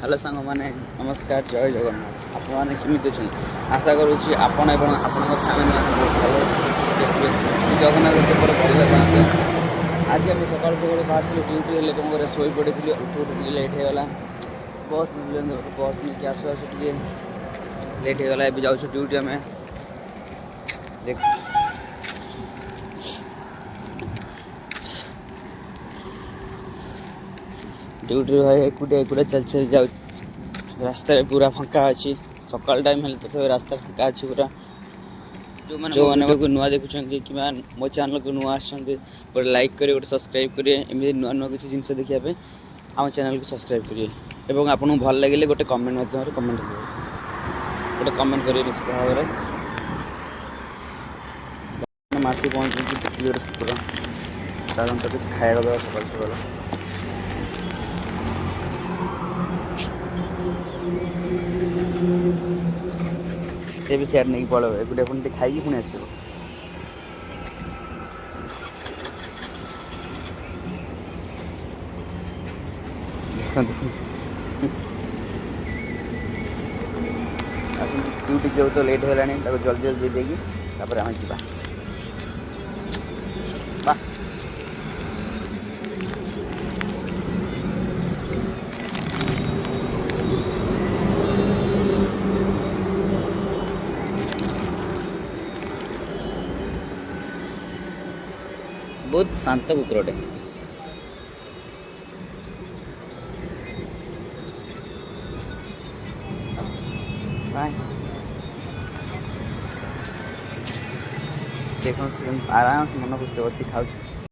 hello सांग मैंने नमस्कार जय जगन्नाथ आपने केमी अच्छा आशा करुच्ची आपण एवं आपण फैमिली बहुत भल जगन्नाथ पेपर पढ़ा पाते आज आम सकाल सकाल बाहर ड्यूटी हेल्ले कम कर शो पड़ी उठू उठू लेट होगा बस बस नहीं आसु आसु टे लेट होगा ए जाऊँ ड्यूटी आम ड्यूटी भाई एकुटिया एकुटिया चल चल जाऊ रास्ता पूरा फांका अच्छी सकाल टाइम है तो रास्ता फांका अच्छी पूरा जो मैंने वीडियो को नुआ देखुं कि मो चैनल को नुआ गोटे लाइक करेंगे गोटे सब्सक्राइब करेंगे एमती नुआ नुआ किसी जिन देखा आम चैनल को सब्सक्राइब करेंगे और आपको भल लगे गोटे कमेंट माध्यम कमेंट करेंगे गोटे कमेंट करेंगे निश्चित भाव में मासी पहुँची देखिए गोटे कुकुर तार तो किसी खाया दवा सकाल सकाल से भी सियार नहीं पड़े एकुटिया पुणी खाई पुणी आस ड्यूटी जो तो लेट होगा जल्दी जल्दी देगी आम जा बहुत शांत कुकुरटे देखो आराम से मन खुशी बस खाऊ